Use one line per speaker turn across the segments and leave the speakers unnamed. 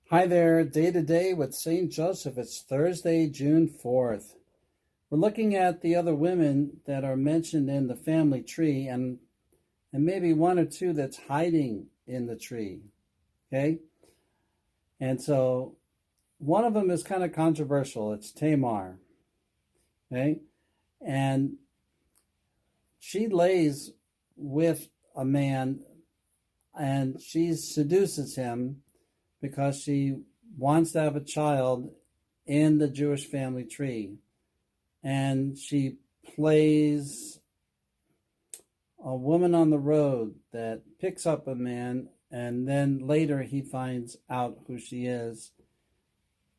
Hi there, Day to Day with St. Joseph. It's Thursday, June 4th. We're looking at the other women that are mentioned in the family tree and maybe one or two that's hiding in the tree. Okay? And so one of them is kind of controversial. It's Tamar. Okay? And she lays with a man and she seduces him because she wants to have a child in the Jewish family tree. And she plays a woman on the road that picks up a man, and then later he finds out who she is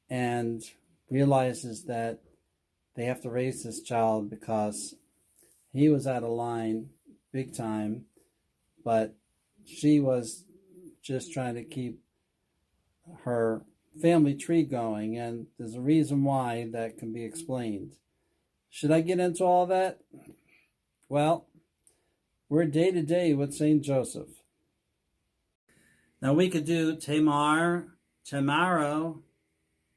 and realizes that they have to raise this child because he was out of line big time, but she was just trying to keep her family tree going, and there's a reason why that can be explained. Should I get into all that? Well, we're day to day with St. Joseph. Now we could do Tamar, tomorrow.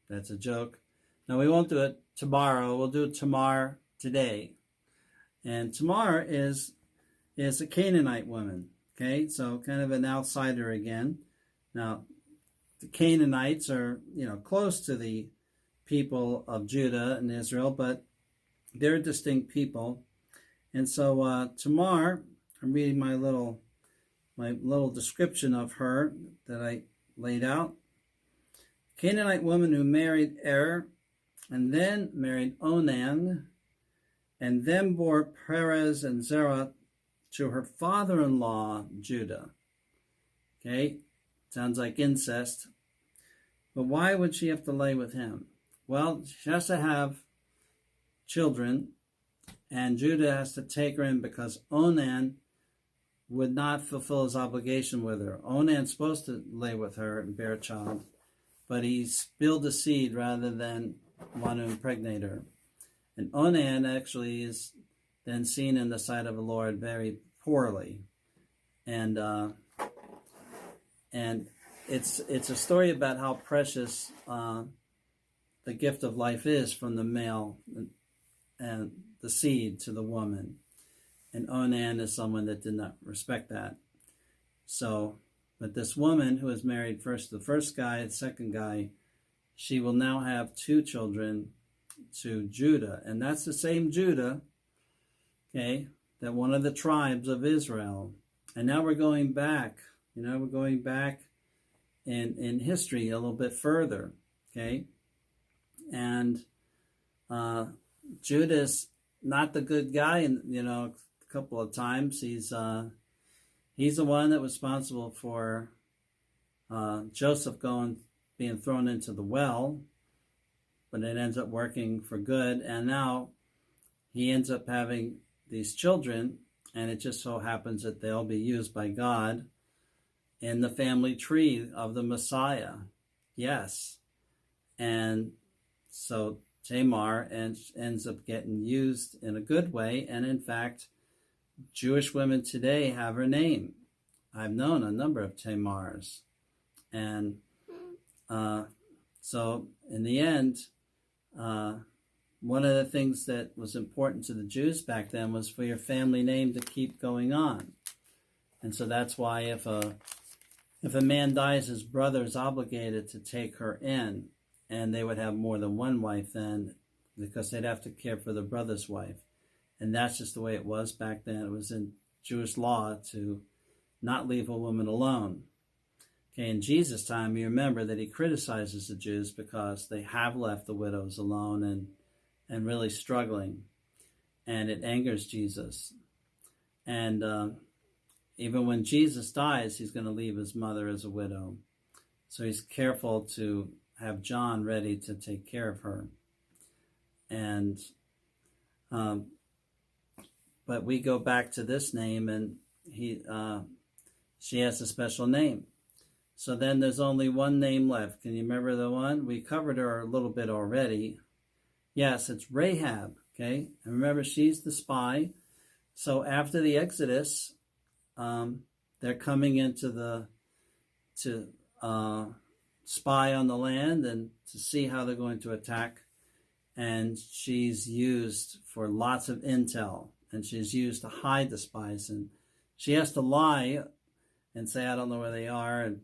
That's a joke. No, we won't do it tomorrow. We'll do Tamar today. And Tamar is a Canaanite woman. Okay, so kind of an outsider again. Now, the Canaanites are, close to the people of Judah and Israel, but they're a distinct people. And so Tamar, I'm reading my little description of her that I laid out. Canaanite woman who married Er, and then married Onan, and then bore Perez and Zerah to her father-in-law Judah. Okay, sounds like incest. But why would she have to lay with him? Well, she has to have children, and Judah has to take her in because Onan would not fulfill his obligation with her. Onan's supposed to lay with her and bear a child, but he spilled the seed rather than want to impregnate her. And Onan actually is then seen in the sight of the Lord very poorly. And it's a story about how precious the gift of life is from the male and the seed to the woman. And Onan is someone that did not respect that. So, but this woman who is married first to the first guy, the second guy, she will now have two children to Judah. And that's the same Judah, okay, that one of the tribes of Israel. And now we're going back, in history a little bit further, okay? And Judah's not the good guy, and a couple of times he's the one that was responsible for Joseph being thrown into the well, but it ends up working for good, and now he ends up having these children, and it just so happens that they'll be used by God in the family tree of the Messiah. Yes. And so Tamar ends up getting used in a good way, and in fact, Jewish women today have her name. I've known a number of Tamars. And so in the end, one of the things that was important to the Jews back then was for your family name to keep going on. And so that's why if a man dies, his brother is obligated to take her in, and they would have more than one wife then because they'd have to care for the brother's wife. And that's just the way it was back then. It was in Jewish law to not leave a woman alone. Okay, in Jesus' time, you remember that he criticizes the Jews because they have left the widows alone and really struggling. And it angers Jesus. And even when Jesus dies, he's going to leave his mother as a widow. So he's careful to have John ready to take care of her. And but we go back to this name, and she has a special name. So then there's only one name left. Can you remember the one? We covered her a little bit already. Yes, it's Rahab, okay? And remember, she's the spy. So after the Exodus, they're coming into spy on the land and to see how they're going to attack. And she's used for lots of intel, and she's used to hide the spies. And she has to lie and say, I don't know where they are, and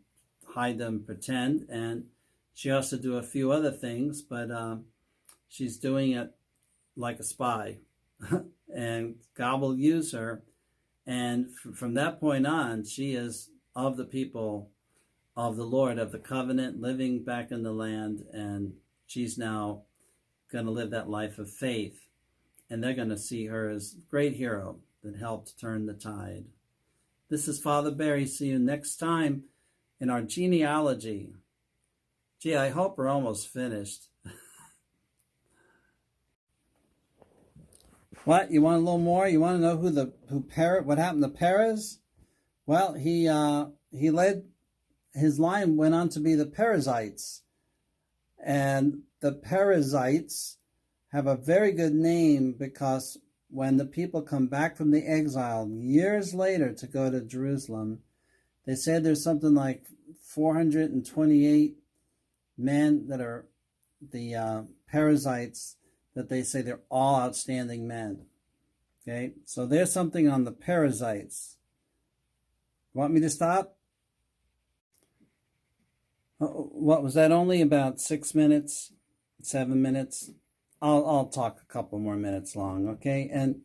hide them, pretend. And she has to do a few other things, but she's doing it like a spy. And God will use her. And from that point on, she is of the people of the Lord, of the covenant, living back in the land. And she's now going to live that life of faith. And they're going to see her as a great hero that helped turn the tide. This is Father Barry. See you next time in our genealogy. Gee, I hope we're almost finished. What? You want a little more? You want to know what happened to Perez? Well, he led, his line went on to be the Perizzites. And the Perizzites have a very good name because when the people come back from the exile years later to go to Jerusalem, they said there's something like 428 men that are the Perizzites, that they say they're all outstanding men. Okay, so there's something on the Perizzites. Want me to stop? What was that? Only about 6 minutes, 7 minutes? I'll talk a couple more minutes long, okay? And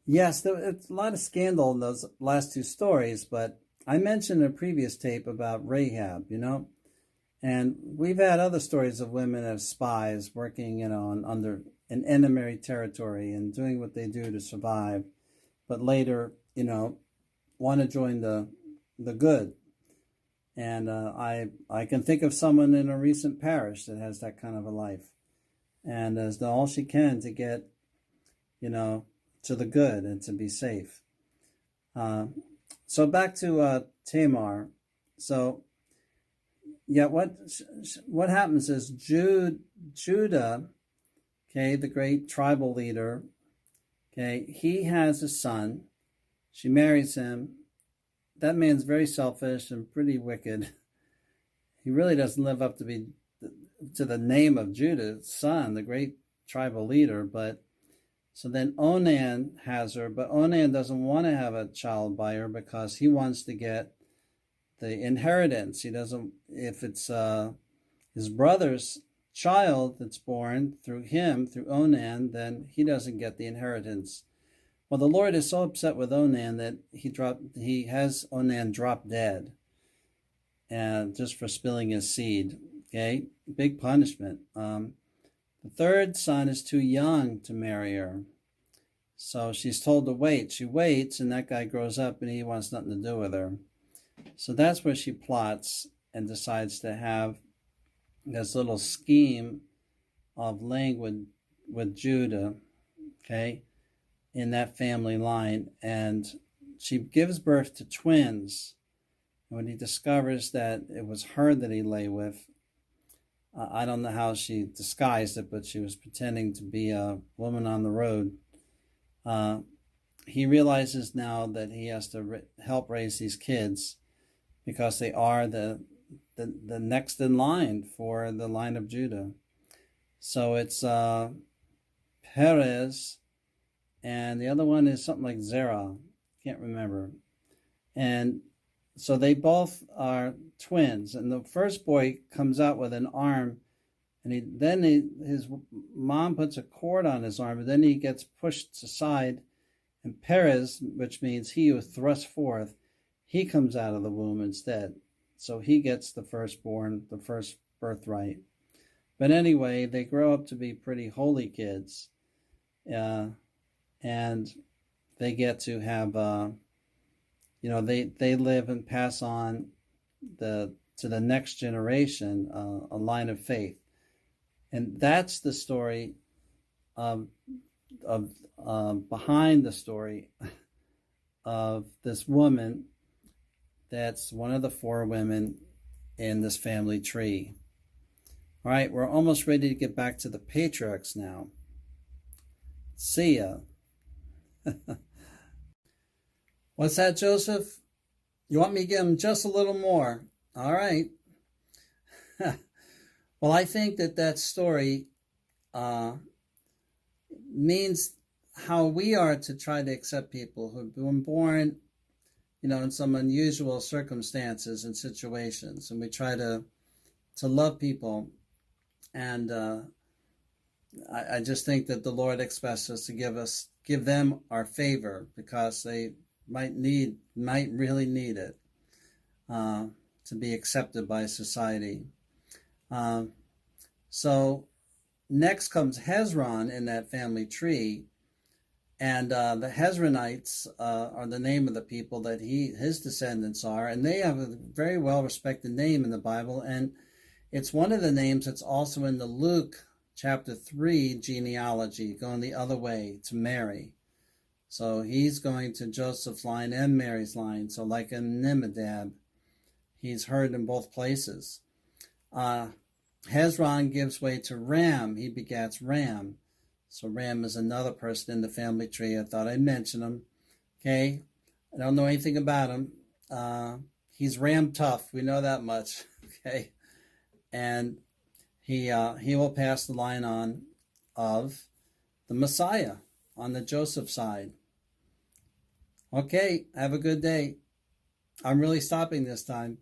yes, it's a lot of scandal in those last two stories, but I mentioned in a previous tape about Rahab, and we've had other stories of women as spies working, under an enemy territory and doing what they do to survive, but later, want to join the good. And I can think of someone in a recent parish that has that kind of a life, and has done all she can to get, to the good and to be safe. So back to Tamar. So yeah, what happens is Judah, okay, the great tribal leader, okay, he has a son. She marries him. That man's very selfish and pretty wicked. He really doesn't live up to the name of Judah's son, the great tribal leader. But so then Onan has her, but Onan doesn't want to have a child by her because he wants to get the inheritance. He doesn't, if it's his brother's child that's born through him, through Onan, then he doesn't get the inheritance. Well, the Lord is so upset with Onan that he has Onan drop dead, and just for spilling his seed. Okay, big punishment. The third son is too young to marry her, so she's told to wait. She waits, and that guy grows up, and he wants nothing to do with her. So that's where she plots and decides to have this little scheme of laying with Judah. Okay. In that family line, and she gives birth to twins. And when he discovers that it was her that he lay with, I don't know how she disguised it, but she was pretending to be a woman on the road. He realizes now that he has to help raise these kids because they are the next in line for the line of Judah. So it's Perez, and the other one is something like Zerah. Can't remember. And so they both are twins. And the first boy comes out with an arm, and his mom puts a cord on his arm, and then he gets pushed aside. And Perez, which means he who thrust forth, he comes out of the womb instead. So he gets the firstborn, the first birthright. But anyway, they grow up to be pretty holy kids. And they get to have, they live and pass on to the next generation, a line of faith. And that's the story of behind the story of this woman that's one of the four women in this family tree. All right, we're almost ready to get back to the patriarchs now. See ya. What's that, Joseph? You want me to give him just a little more? All right. Well, I think that story means how we are to try to accept people who've been born, in some unusual circumstances and situations, and we try to love people. And I just think that the Lord expects us to give them our favor because they might really need it to be accepted by society. So next comes Hezron in that family tree, and the Hezronites are the name of the people that his descendants are, and they have a very well respected name in the Bible, and it's one of the names that's also in the Luke chapter 3 genealogy, going the other way to Mary. So he's going to Joseph's line and Mary's line. So like in Nimadab, he's heard in both places. Hezron gives way to Ram. He begats Ram. So Ram is another person in the family tree. I thought I'd mention him. Okay. I don't know anything about him. He's Ram tough. We know that much. Okay. And he will pass the line on of the Messiah on the Joseph side. Okay, have a good day. I'm really stopping this time.